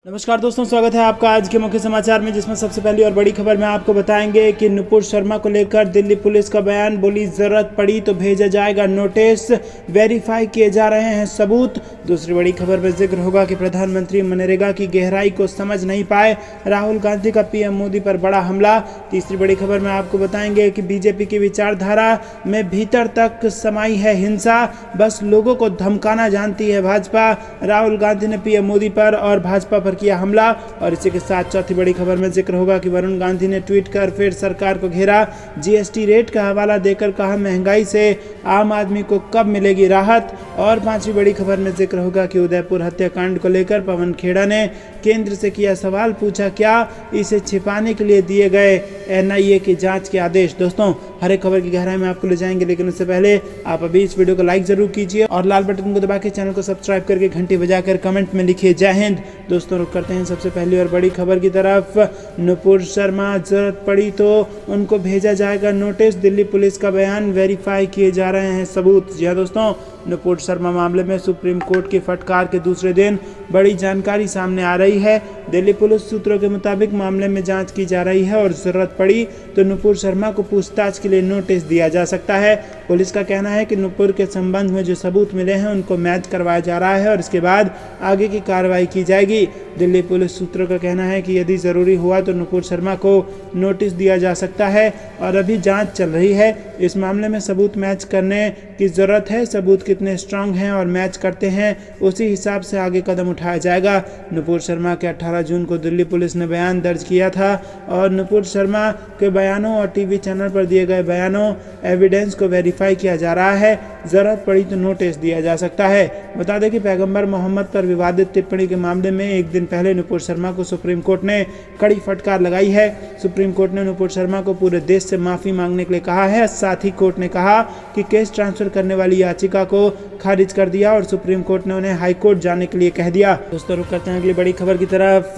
नमस्कार दोस्तों, स्वागत है आपका आज के मुख्य समाचार में, जिसमें सबसे पहली और बड़ी खबर में आपको बताएंगे कि नुपुर शर्मा को लेकर दिल्ली पुलिस का बयान। बोली जरूरत पड़ी तो भेजा जाएगा नोटिस, वेरीफाई किए जा रहे हैं सबूत। दूसरी बड़ी खबर में जिक्र होगा कि प्रधानमंत्री मनरेगा की गहराई को समझ नहीं पाए, राहुल गांधी का पीएम मोदी पर बड़ा हमला। तीसरी बड़ी खबर में आपको बताएंगे कि बीजेपी की विचारधारा में भीतर तक समाई है हिंसा, बस लोगों को धमकाना जानती है भाजपा। राहुल गांधी ने पीएम मोदी पर और भाजपा पर किया हमला। और इसी के साथ चौथी बड़ी खबर में जिक्र होगा कि वरुण गांधी ने ट्वीट कर फिर सरकार को घेरा, जीएसटी रेट का हवाला देकर कहा महंगाई से आम आदमी को कब मिलेगी राहत। और पांचवी बड़ी खबर में जिक्र होगा कि उदयपुर हत्याकांड को लेकर पवन खेड़ा ने केंद्र से किया सवाल, पूछा क्या इसे छिपाने के लिए दिए गए एनआईए की जांच के आदेश। दोस्तों, हर एक खबर की गहराई में आपको ले जाएंगे, लेकिन उससे पहले आप अभी इस वीडियो को लाइक जरूर कीजिए और लाल बटन को दबा के चैनल को सब्सक्राइब करके घंटी बजाकर कमेंट में लिखिए जय हिंद। दोस्तों, रुक करते हैं सबसे पहली और बड़ी खबर की तरफ। नुपुर शर्मा, जरूरत पड़ी तो उनको भेजा जाएगा नोटिस, दिल्ली पुलिस का बयान, वेरीफाई किए जा रहे हैं सबूत। जी हाँ दोस्तों, नुपुर शर्मा मामले में सुप्रीम कोर्ट की फटकार के दूसरे दिन बड़ी जानकारी सामने आ रही है। दिल्ली पुलिस सूत्रों के मुताबिक मामले में जांच की जा रही है और जरूरत पड़ी तो नुपुर शर्मा को पूछताछ के लिए नोटिस दिया जा सकता है। पुलिस का कहना है कि नुपुर के संबंध में जो सबूत मिले हैं उनको मैच करवाया जा रहा है और इसके बाद आगे की कार्रवाई की जाएगी। दिल्ली पुलिस सूत्रों का कहना है कि यदि जरूरी हुआ तो नुपुर शर्मा को नोटिस दिया जा सकता है और अभी जांच चल रही है। इस मामले में सबूत मैच करने की जरूरत है, सबूत कितने स्ट्रांग हैं और मैच करते हैं उसी हिसाब से आगे कदम उठाया जाएगा। नुपुर शर्मा के 18 जून को दिल्ली पुलिस ने बयान दर्ज किया था और नुपुर शर्मा के बयानों और टीवी चैनल पर दिए गए बयानों एविडेंस को वेरीफाई किया जा रहा है। जरूरत पड़ी तो नोटिस दिया जा सकता है। बता दें कि पैगंबर मोहम्मद पर विवादित टिप्पणी के मामले में एक दिन पहले नुपुर शर्मा को सुप्रीम कोर्ट ने कड़ी फटकार लगाई है। सुप्रीम कोर्ट ने नुपुर शर्मा को पूरे देश से माफी मांगने के लिए कहा है। साथ ही कोर्ट ने कहा कि केस ट्रांसफर करने वाली याचिका को खारिज कर दिया और सुप्रीम कोर्ट ने उन्हें हाई कोर्ट जाने के लिए कह दिया। दोस्तों, रुक करते हैं अगली बड़ी खबर की तरफ।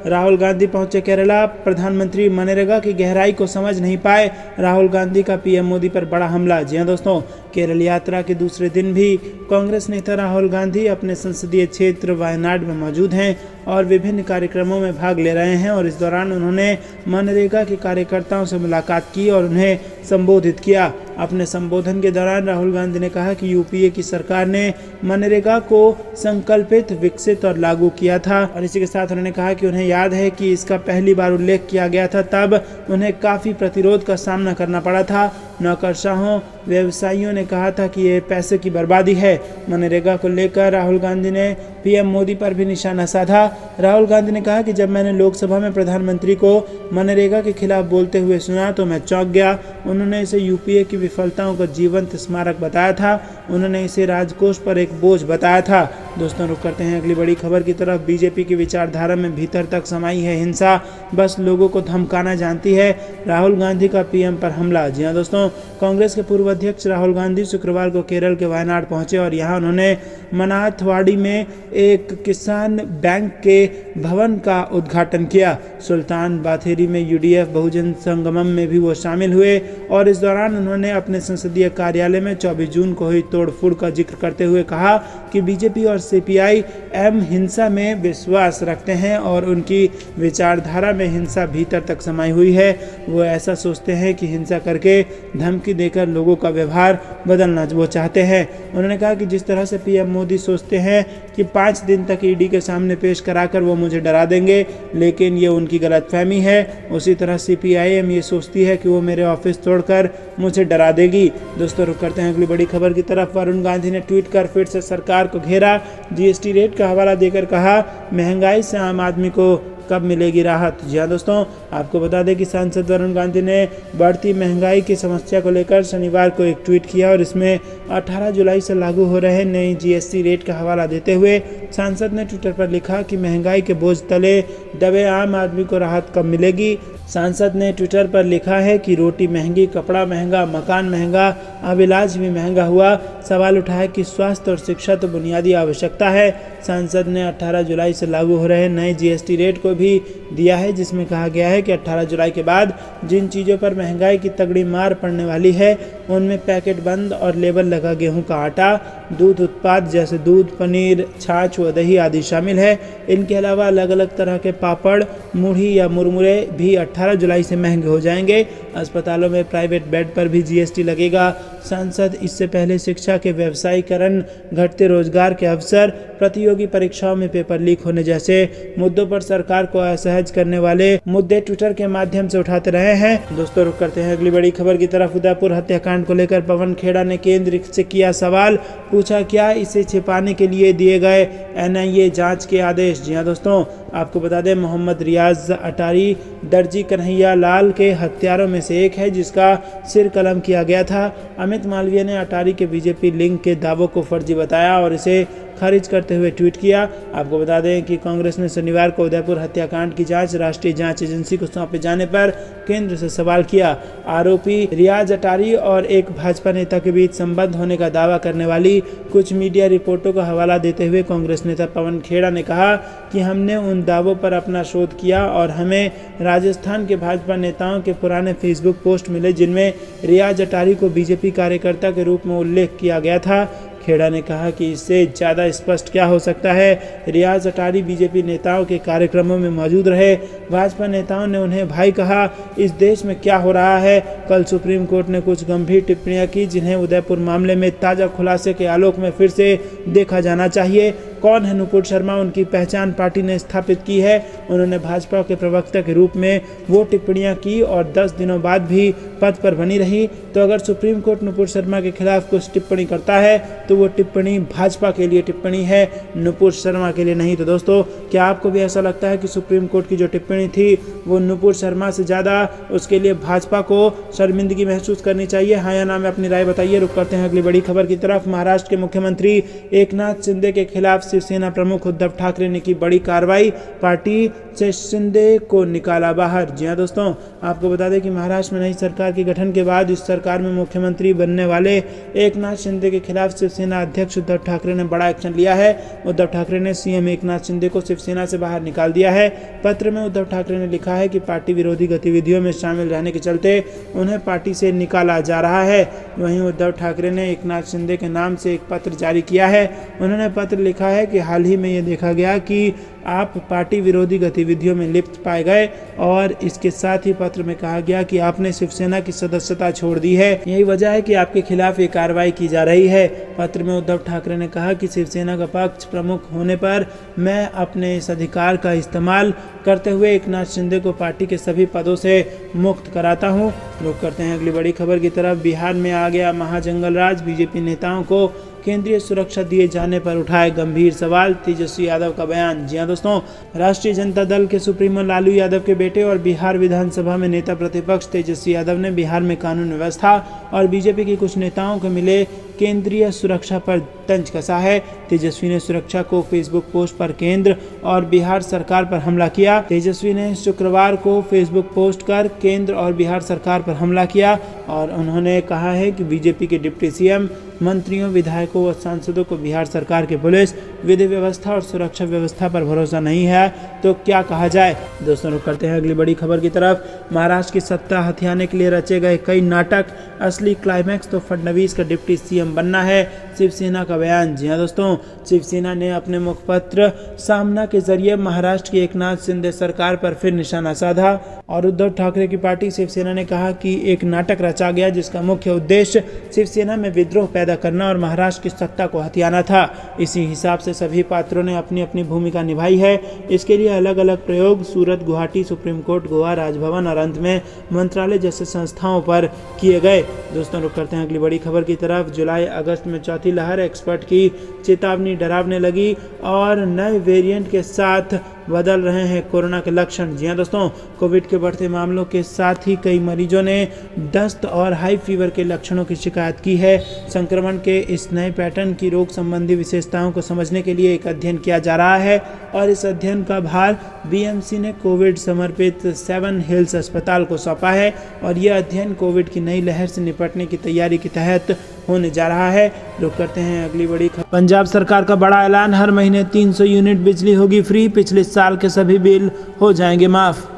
राहुल गांधी पहुंचे केरला, प्रधानमंत्री मनरेगा की गहराई को समझ नहीं पाए, राहुल गांधी का पीएम मोदी पर बड़ा हमला। जी हां दोस्तों, केरल यात्रा के दूसरे दिन भी कांग्रेस नेता राहुल गांधी अपने संसदीय क्षेत्र वायनाड में मौजूद हैं और विभिन्न कार्यक्रमों में भाग ले रहे हैं और इस दौरान उन्होंने मनरेगा के कार्यकर्ताओं से मुलाकात की और उन्हें संबोधित किया। अपने संबोधन के दौरान राहुल गांधी ने कहा कि यूपीए की सरकार ने मनरेगा को संकल्पित, विकसित और लागू किया था और इसी के साथ उन्होंने कहा कि उन्हें याद है कि इसका पहली बार उल्लेख किया गया था, तब उन्हें काफ़ी प्रतिरोध का सामना करना पड़ा था। नौकरशाहों, व्यवसायियों ने कहा था कि ये पैसे की बर्बादी है। मनरेगा को लेकर राहुल गांधी ने पीएम मोदी पर भी निशाना साधा। राहुल गांधी ने कहा कि जब मैंने लोकसभा में प्रधानमंत्री को मनरेगा के खिलाफ बोलते हुए सुना तो मैं चौंक गया। उन्होंने इसे यूपीए की विफलताओं का जीवंत स्मारक बताया था, उन्होंने इसे राजकोष पर एक बोझ बताया था। दोस्तों, रुक करते हैं अगली बड़ी खबर की तरफ। बीजेपी की विचारधारा में भीतर तक समाई है हिंसा, बस लोगों को धमकाना जानती है, राहुल गांधी का पीएम पर हमला। जी हाँ दोस्तों, कांग्रेस के पूर्व अध्यक्ष राहुल गांधी शुक्रवार को केरल के वायनाड पहुंचे और यहां उन्होंने मनाथवाड़ी में एक किसान बैंक के भवन का उद्घाटन किया। सुल्तान बाथेरी में यूडीएफ बहुजन संगमम में भी वो शामिल हुए और इस दौरान उन्होंने अपने संसदीय कार्यालय में 24 जून को हुई तोड़फोड़ का जिक्र करते हुए कहा कि बीजेपी और सीपीआई-एम हिंसा में विश्वास रखते हैं और उनकी विचारधारा में हिंसा भीतर तक समाई हुई है। वो ऐसा सोचते हैं कि हिंसा करके, धमकी देकर लोगों का व्यवहार बदलना वो चाहते हैं। उन्होंने कहा कि जिस तरह से पीएम मोदी सोचते हैं कि 5 दिन तक ईडी के सामने पेश कराकर वो मुझे डरा देंगे, लेकिन ये उनकी गलतफहमी है। उसी तरह सीपीआई-एम ये सोचती है कि वो मेरे ऑफिस तोड़कर मुझे डरा देगी। दोस्तों, रुक करते हैं अगली बड़ी खबर की तरफ। वरुण गांधी ने ट्वीट कर फिर से सरकार को घेरा, जीएसटी रेट का हवाला देकर कहा महंगाई से आम आदमी को कब मिलेगी राहत। जी हाँ दोस्तों, आपको बता दें कि सांसद वरुण गांधी ने बढ़ती महंगाई की समस्या को लेकर शनिवार को एक ट्वीट किया और इसमें 18 जुलाई से लागू हो रहे नई जीएसटी रेट का हवाला देते हुए सांसद ने ट्विटर पर लिखा कि महंगाई के बोझ तले दबे आम आदमी को राहत कब मिलेगी। सांसद ने ट्विटर पर लिखा है कि रोटी महंगी, कपड़ा महंगा, मकान महंगा, अब इलाज भी महंगा हुआ। सवाल उठाया कि स्वास्थ्य और शिक्षा तो बुनियादी आवश्यकता है। सांसद ने 18 जुलाई से लागू हो रहे नए जीएसटी रेट को भी दिया है, जिसमें कहा गया है कि 18 जुलाई के बाद जिन चीज़ों पर महंगाई की तगड़ी मार पड़ने वाली है उनमें पैकेट बंद और लेबल लगा गेहूं का आटा, दूध उत्पाद जैसे दूध, पनीर, छाछ व दही आदि शामिल है। इनके अलावा अलग अलग तरह के पापड़, मुरही या मुरमुरे भी 18 जुलाई से महंगे हो जाएंगे। अस्पतालों में प्राइवेट बेड पर भी जीएसटी लगेगा। सांसद इससे पहले शिक्षा के व्यवसायीकरण, घटते रोजगार के अवसर, प्रतियोगी परीक्षाओं में पेपर लीक होने जैसे मुद्दों पर सरकार को असहज करने वाले मुद्दे ट्विटर के माध्यम से उठाते रहे हैं। दोस्तों रुक करते हैं अगली बड़ी खबर की तरफ। उदयपुर हत्याकांड को लेकर पवन खेड़ा ने केंद्र से किया सवाल, पूछा क्या इसे छिपाने के लिए दिए गए एनआईए जांच के आदेश। जी हां दोस्तों, आपको बता दें मोहम्मद रियाज अटारी दर्जी कन्हैया लाल के हत्यारों में से एक है जिसका सिर कलम किया गया था। अमित मालवीय ने अटारी के बीजेपी लिंक के दावों को फर्जी बताया और इसे खारिज करते हुए ट्वीट किया। आपको बता दें कि कांग्रेस ने शनिवार को उदयपुर हत्याकांड की जांच राष्ट्रीय जांच एजेंसी को सौंपे जाने पर केंद्र से सवाल किया। आरोपी रियाज अटारी और एक भाजपा नेता के बीच संबंध होने का दावा करने वाली कुछ मीडिया रिपोर्टों का हवाला देते हुए कांग्रेस नेता पवन खेड़ा ने कहा कि हमने उन दावों पर अपना शोध किया और हमें राजस्थान के भाजपा नेताओं के पुराने फेसबुक पोस्ट मिले जिनमें रियाज अटारी को बीजेपी कार्यकर्ता के रूप में उल्लेख किया गया था। खेड़ा ने कहा कि इससे ज़्यादा स्पष्ट क्या हो सकता है। रियाज अटारी बीजेपी नेताओं के कार्यक्रमों में मौजूद रहे। भाजपा नेताओं ने उन्हें भाई कहा। इस देश में क्या हो रहा है। कल सुप्रीम कोर्ट ने कुछ गंभीर टिप्पणियां की जिन्हें उदयपुर मामले में ताज़ा खुलासे के आलोक में फिर से देखा जाना चाहिए। कौन है नुपुर शर्मा, उनकी पहचान पार्टी ने स्थापित की है। उन्होंने भाजपा के प्रवक्ता के रूप में वो टिप्पणियां की और 10 दिनों बाद भी पद पर बनी रही। तो अगर सुप्रीम कोर्ट नुपुर शर्मा के खिलाफ कुछ टिप्पणी करता है तो वो टिप्पणी भाजपा के लिए टिप्पणी है, नुपुर शर्मा के लिए नहीं। तो दोस्तों, क्या आपको भी ऐसा लगता है कि सुप्रीम कोर्ट की जो टिप्पणी थी वो नुपुर शर्मा से ज़्यादा उसके लिए भाजपा को शर्मिंदगी महसूस करनी चाहिए? हाँ या ना में अपनी राय बताइए। रुक करते हैं अगली बड़ी खबर की तरफ। महाराष्ट्र के मुख्यमंत्री एकनाथ शिंदे के खिलाफ शिवसेना प्रमुख उद्धव ठाकरे ने की बड़ी कार्रवाई, पार्टी से शिंदे को निकाला बाहर। जी हां दोस्तों, आपको बता दें कि महाराष्ट्र में नई सरकार के गठन के बाद इस सरकार में मुख्यमंत्री बनने वाले एकनाथ शिंदे के खिलाफ शिवसेना अध्यक्ष उद्धव ठाकरे ने बड़ा एक्शन लिया है। उद्धव ठाकरे ने सीएम एकनाथ शिंदे को शिवसेना से बाहर निकाल दिया है। पत्र में उद्धव ठाकरे ने लिखा है कि पार्टी विरोधी गतिविधियों में शामिल रहने के चलते उन्हें पार्टी से निकाला जा रहा है। वहीं उद्धव ठाकरे ने एकनाथ शिंदे के नाम से एक पत्र जारी किया है। उन्होंने पत्र लिखा है कि हाल ही में ये देखा गया कि आप पार्टी विरोधी गतिविधियों में लिप्त पाए गए और इसके साथ ही पत्र में कहा गया कि आपने शिवसेना की सदस्यता छोड़ दी है। यही वजह है कि आपके खिलाफ ये कार्रवाई की जा रही है। पत्र में उद्धव ठाकरे ने कहा कि शिवसेना का पक्ष प्रमुख होने पर मैं अपने इस अधिकार का इस्तेमाल करते हुए एकनाथ शिंदे को पार्टी के सभी पदों से मुक्त कराता हूं। रुक करते हैं अगली बड़ी खबर की तरफ। बिहार में आ गया महाजंगल राज, बीजेपी नेताओं को केंद्रीय सुरक्षा दिए जाने पर उठाए गंभीर सवाल, तेजस्वी यादव का बयान। जी हां दोस्तों, राष्ट्रीय जनता दल के सुप्रीमो लालू यादव के बेटे और बिहार विधानसभा में नेता प्रतिपक्ष तेजस्वी यादव ने बिहार में कानून व्यवस्था और बीजेपी के कुछ नेताओं को मिले केंद्रीय सुरक्षा पर तंज कसा है। तेजस्वी ने सुरक्षा को फेसबुक पोस्ट पर केंद्र और बिहार सरकार पर हमला किया। तेजस्वी ने शुक्रवार को फेसबुक पोस्ट कर केंद्र और बिहार सरकार पर हमला किया और उन्होंने कहा है कि बीजेपी के डिप्टी सीएम, मंत्रियों, विधायकों व सांसदों को बिहार सरकार के पुलिस, विधि व्यवस्था और सुरक्षा व्यवस्था पर भरोसा नहीं है तो क्या कहा जाए। दोस्तों रुक करते हैं अगली बड़ी खबर की तरफ। महाराष्ट्र की सत्ता हथियाने के लिए रचे गए कई नाटक, असली क्लाइमैक्स तो फडणवीस का डिप्टी सीएम बनना है, शिवसेना का बयान। जी हां दोस्तों, शिवसेना ने अपने मुखपत्र सामना के जरिए महाराष्ट्र की एकनाथ शिंदे सरकार पर फिर निशाना साधा और उद्धव ठाकरे की पार्टी शिवसेना ने कहा कि एक नाटक रचा गया जिसका मुख्य उद्देश्य शिवसेना में विद्रोह पैदा करना और महाराष्ट्र की सत्ता को हथियाना था। इसी हिसाब से सभी पात्रों ने अपनी अपनी भूमिका निभाई है। इसके लिए अलग अलग प्रयोग सूरत, गुवाहाटी, सुप्रीम कोर्ट, गोवा, राजभवन और अंत में मंत्रालय जैसे संस्थाओं पर किए गए। दोस्तों रुक करते हैं अगली बड़ी खबर की तरफ। जुलाई अगस्त में चौथी लहर, एक्सपर्ट की चेतावनी डरावने लगी और नए वेरिएंट के साथ बदल रहे हैं कोरोना के लक्षण। जी हां दोस्तों, कोविड के बढ़ते मामलों के साथ ही कई मरीजों ने दस्त और हाई फीवर के लक्षणों की शिकायत की है। संक्रमण के इस नए पैटर्न की रोग संबंधी विशेषताओं को समझने के लिए एक अध्ययन किया जा रहा है और इस अध्ययन का भार बीएमसी ने कोविड समर्पित 7 हिल्स अस्पताल को सौंपा है और यह अध्ययन कोविड की नई लहर से निपटने की तैयारी के तहत होने जा रहा है। रुक करते हैं अगली बड़ी खबर। पंजाब सरकार का बड़ा ऐलान, हर महीने 300 यूनिट बिजली होगी फ्री, पिछले साल के सभी बिल हो जाएंगे माफ।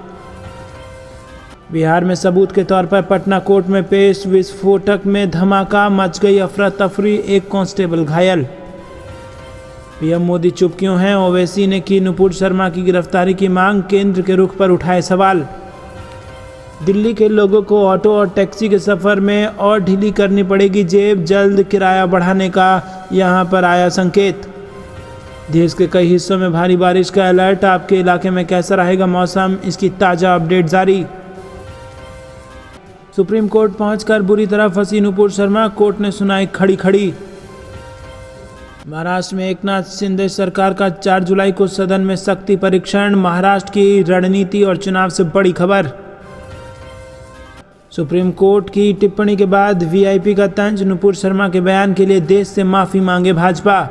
बिहार में सबूत के तौर पर पटना कोर्ट में पेश विस्फोटक में धमाका, मच गई अफरा तफरी, एक कांस्टेबल घायल। पीएम मोदी चुप क्यों हैं? ओवैसी ने की नुपुर शर्मा की गिरफ्तारी की मांग, केंद्र के रुख पर उठाए सवाल। दिल्ली के लोगों को ऑटो और टैक्सी के सफ़र में और ढीली करनी पड़ेगी जेब, जल्द किराया बढ़ाने का यहां पर आया संकेत। देश के कई हिस्सों में भारी बारिश का अलर्ट, आपके इलाके में कैसा रहेगा मौसम, इसकी ताज़ा अपडेट जारी। सुप्रीम कोर्ट पहुंचकर बुरी तरह फंसी नुपुर शर्मा, कोर्ट ने सुनाई खड़ी खड़ी। महाराष्ट्र में एकनाथ शिंदे सरकार का 4 जुलाई को सदन में शक्ति परीक्षण, महाराष्ट्र की रणनीति और चुनाव से बड़ी खबर। सुप्रीम कोर्ट की टिप्पणी के बाद वीआईपी का तंज, नुपुर शर्मा के बयान के लिए देश से माफी मांगे भाजपा।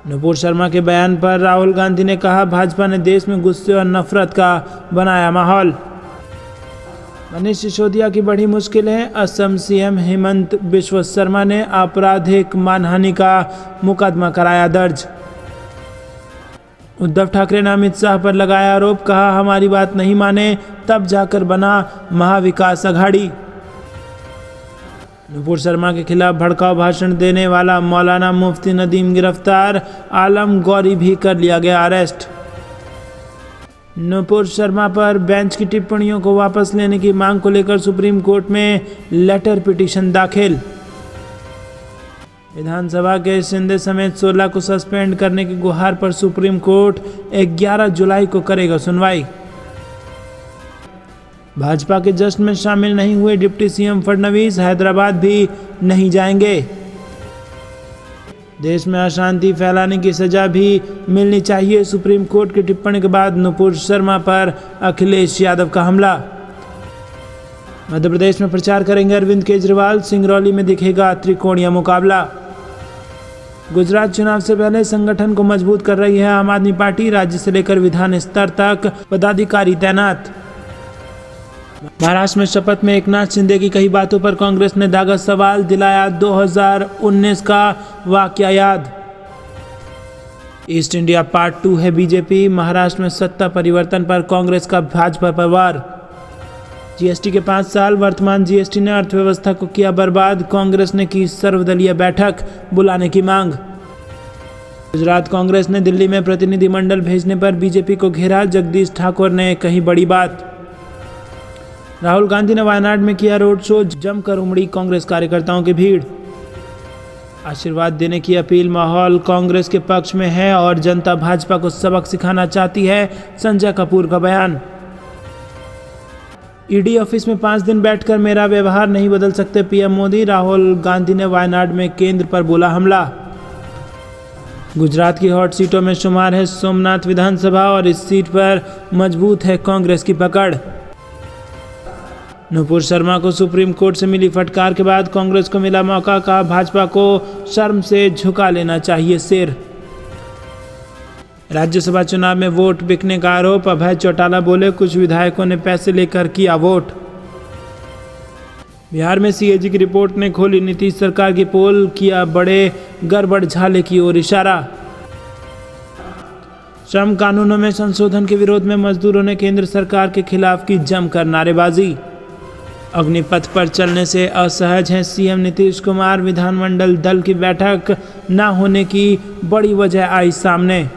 नुपुर शर्मा के बयान पर राहुल गांधी ने कहा, भाजपा ने देश में गुस्से और नफरत का बनाया माहौल। मनीष सिसोदिया की बड़ी मुश्किलें, असम सीएम हेमंत बिश्व शर्मा ने आपराधिक मानहानि का मुकदमा कराया दर्ज। उद्धव ठाकरे ने अमित शाह पर लगाया आरोप, कहा हमारी बात नहीं माने तब जाकर बना महाविकास अघाड़ी। नुपुर शर्मा के खिलाफ भड़काऊ भाषण देने वाला मौलाना मुफ्ती नदीम गिरफ्तार, आलम गौरी भी कर लिया गया अरेस्ट। नुपुर शर्मा पर बेंच की टिप्पणियों को वापस लेने की मांग को लेकर सुप्रीम कोर्ट में लेटर पिटीशन दाखिल। विधानसभा के शिंदे समेत 16 को सस्पेंड करने की गुहार पर सुप्रीम कोर्ट 11 जुलाई को करेगा सुनवाई। भाजपा के जश्न में शामिल नहीं हुए डिप्टी सीएम फडणवीस, हैदराबाद भी नहीं जाएंगे। देश में अशांति फैलाने की सजा भी मिलनी चाहिए, सुप्रीम कोर्ट की टिप्पणी के बाद नुपुर शर्मा पर अखिलेश यादव का हमला। मध्य प्रदेश में प्रचार करेंगे अरविंद केजरीवाल, सिंगरौली में दिखेगा त्रिकोणीय मुकाबला। गुजरात चुनाव से पहले संगठन को मजबूत कर रही है आम आदमी पार्टी, राज्य से लेकर विधान स्तर तक पदाधिकारी तैनात। महाराष्ट्र में शपथ में एकनाथ शिंदे की कई बातों पर कांग्रेस ने दागा सवाल, दिलाया 2019 का वाकया याद। ईस्ट इंडिया पार्ट 2 है बीजेपी, महाराष्ट्र में सत्ता परिवर्तन पर कांग्रेस का भाजपा पर वार। जीएसटी के 5 साल, वर्तमान जीएसटी ने अर्थव्यवस्था को किया बर्बाद, कांग्रेस ने की सर्वदलीय बैठक बुलाने की मांग। गुजरात कांग्रेस ने दिल्ली में प्रतिनिधिमंडल भेजने पर बीजेपी को घेरा, जगदीश ठाकुर ने कही बड़ी बात। राहुल गांधी ने वायनाड में किया रोड शो, जमकर उमड़ी कांग्रेस कार्यकर्ताओं की भीड़। आशीर्वाद देने की अपील, माहौल कांग्रेस के पक्ष में है और जनता भाजपा को सबक सिखाना चाहती है, संजय कपूर का बयान। ईडी ऑफिस में 5 दिन बैठकर मेरा व्यवहार नहीं बदल सकते पीएम मोदी, राहुल गांधी ने वायनाड में केंद्र पर बोला हमला। गुजरात की हॉट सीटों में शुमार है सोमनाथ विधानसभा और इस सीट पर मजबूत है कांग्रेस की पकड़। नुपुर शर्मा को सुप्रीम कोर्ट से मिली फटकार के बाद कांग्रेस को मिला मौका, कहा भाजपा को शर्म से झुका लेना चाहिए सिर। राज्यसभा चुनाव में वोट बिकने का आरोप, अभय चौटाला बोले कुछ विधायकों ने पैसे लेकर किया वोट। बिहार में सीएजी की रिपोर्ट ने खोली नीतीश सरकार की पोल, किया बड़े गड़बड़ झाले की ओर इशारा। श्रम कानूनों में संशोधन के विरोध में मजदूरों ने केंद्र सरकार के खिलाफ की जमकर नारेबाजी। अग्निपथ पर चलने से असहज हैं सीएम नीतीश कुमार, विधानमंडल दल की बैठक न होने की बड़ी वजह आई सामने।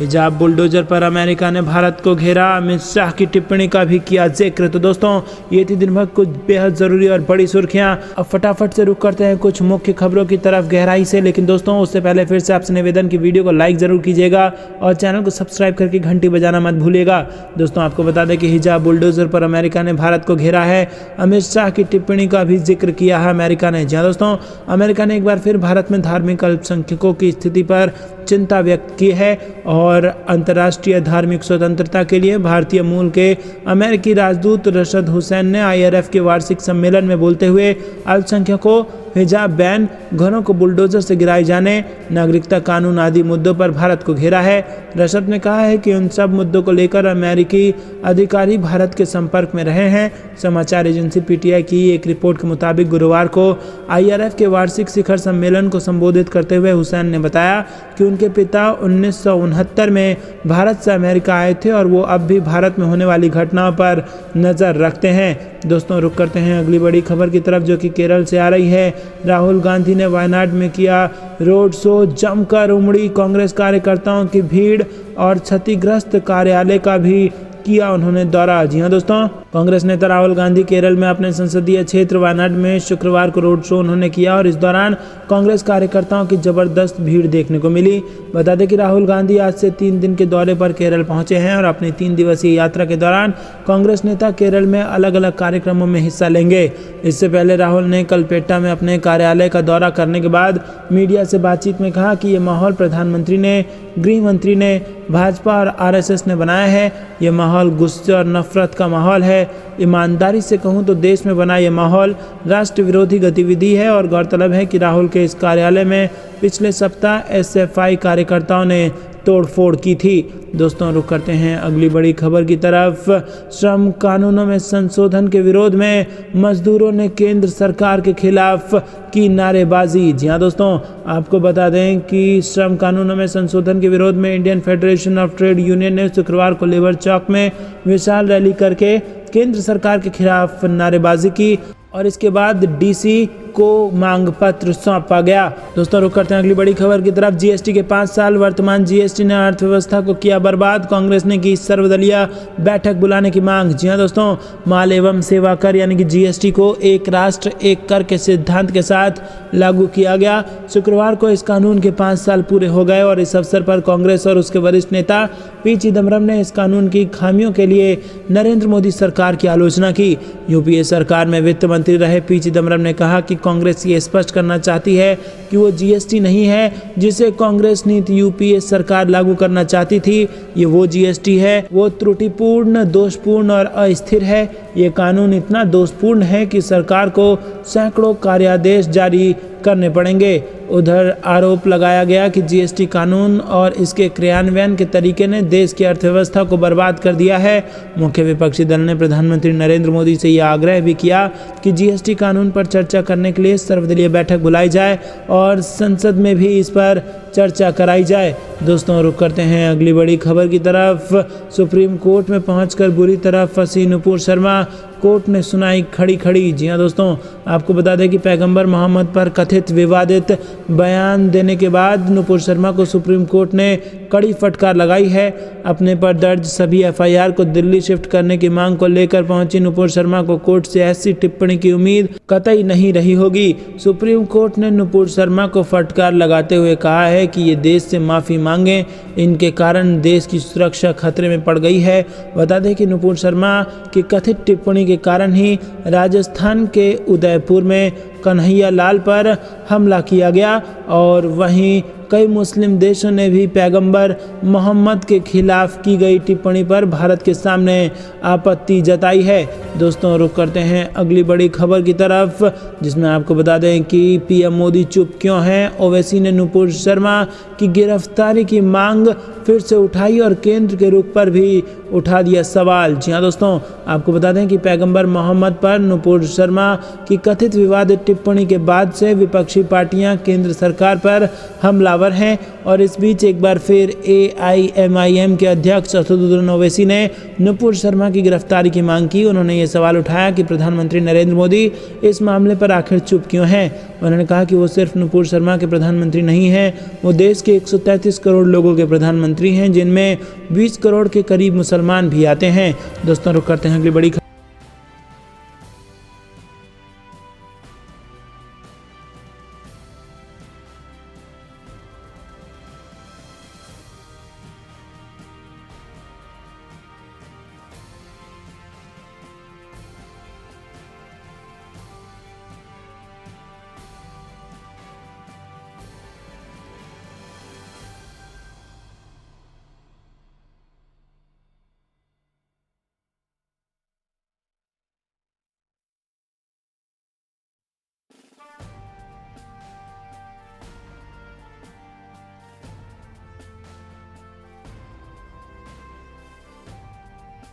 हिजाब बुलडोजर पर अमेरिका ने भारत को घेरा, अमित शाह की टिप्पणी का भी किया जिक्र। तो दोस्तों ये थी दिन भर कुछ बेहद ज़रूरी और बड़ी सुर्खियां। अब फटाफट से रुक करते हैं कुछ मुख्य खबरों की तरफ गहराई से, लेकिन दोस्तों उससे पहले फिर से आपसे निवेदन की वीडियो को लाइक ज़रूर कीजिएगा और चैनल को सब्सक्राइब करके घंटी बजाना मत भूलिएगा। दोस्तों आपको बता दें कि हिजाब बुलडोजर पर अमेरिका ने भारत को घेरा है, अमित शाह की टिप्पणी का भी जिक्र किया है अमेरिका ने। जहाँ दोस्तों अमेरिका ने एक बार फिर भारत में धार्मिक अल्पसंख्यकों की स्थिति पर चिंता व्यक्त की है और अंतर्राष्ट्रीय धार्मिक स्वतंत्रता के लिए भारतीय मूल के अमेरिकी राजदूत रशद हुसैन ने IRF के वार्षिक सम्मेलन में बोलते हुए अल्पसंख्यकों हिजाब बैन, घरों को बुलडोजर से गिराए जाने, नागरिकता कानून आदि मुद्दों पर भारत को घेरा है। रशद ने कहा है कि उन सब मुद्दों को लेकर अमेरिकी अधिकारी भारत के संपर्क में रहे हैं। समाचार एजेंसी पीटीआई की एक रिपोर्ट के मुताबिक गुरुवार को IRF के वार्षिक शिखर सम्मेलन को संबोधित करते हुए हुसैन ने बताया कि उनके पिता 1969 में भारत से अमेरिका आए थे और वो अब भी भारत में होने वाली घटनाओं पर नज़र रखते हैं। दोस्तों, रुक करते हैं अगली बड़ी खबर की तरफ, जो कि केरल से आ रही है। राहुल गांधी ने वायनाड में किया रोड शो, जमकर उमड़ी कांग्रेस कार्यकर्ताओं की भीड़ और क्षतिग्रस्त कार्यालय का भी किया उन्होंने दौरा। जी हां दोस्तों, कांग्रेस नेता राहुल गांधी केरल में अपने संसदीय क्षेत्र वायनाड में शुक्रवार को रोड शो उन्होंने किया और इस दौरान कांग्रेस कार्यकर्ताओं की जबरदस्त भीड़ देखने को मिली। बता दें कि राहुल गांधी आज से 3 दिन के दौरे पर केरल पहुंचे हैं और अपनी 3 दिवसीय यात्रा के दौरान कांग्रेस नेता केरल में अलग अलग कार्यक्रमों में हिस्सा लेंगे। इससे पहले राहुल ने कलपेट्टा में अपने कार्यालय का दौरा करने के बाद मीडिया से बातचीत में कहा कि ये माहौल प्रधानमंत्री ने, गृह मंत्री ने, भाजपा और RSS ने बनाया है। ये माहौल गुस्से और नफरत का माहौल है। ईमानदारी से कहूं तो देश में बना ये माहौल राष्ट्र विरोधी गतिविधि है और गौरतलब है कि राहुल के इस कार्यालय में पिछले सप्ताह SFI कार्यकर्ताओं ने तोड़फोड़ की थी। दोस्तों, रुक करते हैं अगली बड़ी खबर की तरफ। श्रम कानूनों में संशोधन के विरोध में मजदूरों ने केंद्र सरकार के खिलाफ की नारेबाजी। जी हां दोस्तों, आपको बता दें कि श्रम कानूनों में संशोधन के विरोध में Indian federation of trade union ने शुक्रवार को लेबर चौक में विशाल रैली करके केंद्र सरकार के खिलाफ नारेबाजी की और इसके बाद DC को मांग पत्र सौंपा गया। दोस्तों, रुक करते हैं अगली बड़ी खबर की तरफ। GST के 5 साल, वर्तमान GST ने अर्थव्यवस्था को किया बर्बाद, कांग्रेस ने की सर्वदलीय बैठक बुलाने की मांग। जी हां दोस्तों, माल एवं सेवा कर यानी कि GST को एक राष्ट्र एक कर के सिद्धांत के साथ लागू किया गया। शुक्रवार को इस कानून के 5 साल पूरे हो गए और इस अवसर पर कांग्रेस और उसके वरिष्ठ नेता P चिदम्बरम ने इस कानून की खामियों के लिए नरेंद्र मोदी सरकार की आलोचना की। UPA सरकार में वित्त मंत्री रहे P चिदम्बरम ने कहा कि कांग्रेस ये स्पष्ट करना चाहती है कि वो GST नहीं है जिसे कांग्रेस नीति UPA सरकार लागू करना चाहती थी। ये वो GST है, वो त्रुटिपूर्ण, दोषपूर्ण और अस्थिर है। ये कानून इतना दोषपूर्ण है कि सरकार को सैकड़ों कार्यादेश जारी करने पड़ेंगे। उधर आरोप लगाया गया कि GST कानून और इसके क्रियान्वयन के तरीके ने देश की अर्थव्यवस्था को बर्बाद कर दिया है। मुख्य विपक्षी दल ने प्रधानमंत्री नरेंद्र मोदी से यह आग्रह भी किया कि GST कानून पर चर्चा करने के लिए सर्वदलीय बैठक बुलाई जाए और संसद में भी इस पर चर्चा कराई जाए। दोस्तों, रुक करते हैं अगली बड़ी खबर की तरफ। सुप्रीम कोर्ट में पहुंचकर बुरी तरह फंसी नुपुर शर्मा, कोर्ट ने सुनाई खड़ी खड़ी। जी हां दोस्तों, आपको बता दें कि पैगंबर मोहम्मद पर कथित विवादित बयान देने के बाद नुपुर शर्मा को सुप्रीम कोर्ट ने कड़ी फटकार लगाई है। अपने पर दर्ज सभी FIR को दिल्ली शिफ्ट करने की मांग को लेकर पहुंची नुपुर शर्मा को कोर्ट से ऐसी टिप्पणी की उम्मीद कतई नहीं रही होगी। सुप्रीम कोर्ट ने नुपुर शर्मा को फटकार लगाते हुए कहा है कि ये देश से माफ़ी मांगे, इनके कारण देश की सुरक्षा खतरे में पड़ गई है। बता दें कि नुपुर शर्मा की कथित टिप्पणी के कारण ही राजस्थान के उदयपुर में कन्हैया लाल पर हमला किया गया और वहीं कई मुस्लिम देशों ने भी पैगंबर मोहम्मद के खिलाफ की गई टिप्पणी पर भारत के सामने आपत्ति जताई है। दोस्तों, रुक करते हैं अगली बड़ी खबर की तरफ, जिसमें आपको बता दें कि PM मोदी चुप क्यों हैं। ओवैसी ने नुपुर शर्मा की गिरफ्तारी की मांग फिर से उठाई और केंद्र के रुख पर भी उठा दिया सवाल। जी हां दोस्तों, आपको बता दें कि पैगंबर मोहम्मद पर नुपुर शर्मा की कथित विवादित टिप्पणी के बाद से विपक्षी पार्टियां केंद्र सरकार पर हमलावर हैं और इस बीच एक बार फिर AIMIM के अध्यक्ष असदुद्दीन ओवैसी ने नुपुर शर्मा की गिरफ्तारी की मांग की। उन्होंने ये सवाल उठाया कि प्रधानमंत्री नरेंद्र मोदी इस मामले पर आखिर चुप क्यों हैं। उन्होंने कहा कि वो सिर्फ नुपुर शर्मा के प्रधानमंत्री नहीं हैं, वो देश के 133 करोड़ लोगों के प्रधानमंत्री हैं, जिनमें 20 करोड़ के करीब मुसलमान भी आते हैं। दोस्तों, रुक करते हैं अगली बड़ी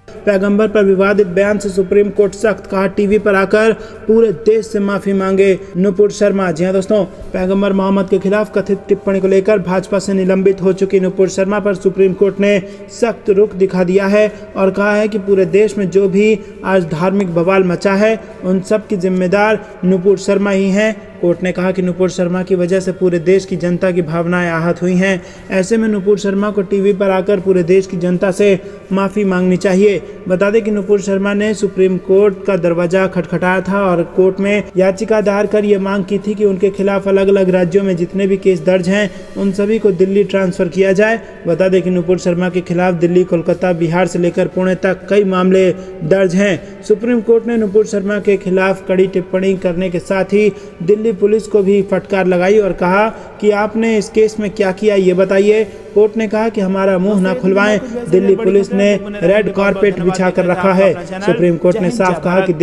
पैगंबर पर विवादित बयान से सुप्रीम कोर्ट सख्त, कहा टीवी पर आकर पूरे देश से माफी मांगे नुपुर शर्मा। जी हां दोस्तों, पैगंबर मोहम्मद के खिलाफ कथित टिप्पणी को लेकर भाजपा से निलंबित हो चुकी नुपुर शर्मा पर सुप्रीम कोर्ट ने सख्त रुख दिखा दिया है और कहा है कि पूरे देश में जो भी आज धार्मिक बवाल मचा है उन सब की जिम्मेदार नुपुर शर्मा ही हैं। कोर्ट ने कहा कि नुपुर शर्मा की वजह से पूरे देश की जनता की भावनाएं आहत हुई हैं। ऐसे में नुपुर शर्मा को टीवी पर आकर पूरे देश की जनता से माफ़ी मांगनी चाहिए। बता दें कि नुपुर शर्मा ने सुप्रीम कोर्ट का दरवाजा खटखटाया था और कोर्ट में याचिका दायर कर ये मांग की थी कि उनके खिलाफ अलग अलग राज्यों में जितने भी केस दर्ज हैं उन सभी को दिल्ली ट्रांसफ़र किया जाए। बता दें कि नुपुर शर्मा के खिलाफ दिल्ली, कोलकाता, बिहार से लेकर पुणे तक कई मामले दर्ज हैं। सुप्रीम कोर्ट ने नुपुर शर्मा के खिलाफ कड़ी टिप्पणी करने के साथ ही दिल्ली पुलिस को भी फटकार लगाई और कहा कि आपने इस केस में क्या किया ये बताइए। कोर्ट ने कहा कि हमारा मुंह ना खुलवाएं, दिल्ली पुलिस ने रेड कारपेट बिछा कर रखा है। सुप्रीम कोर्ट ने साफ कहा कि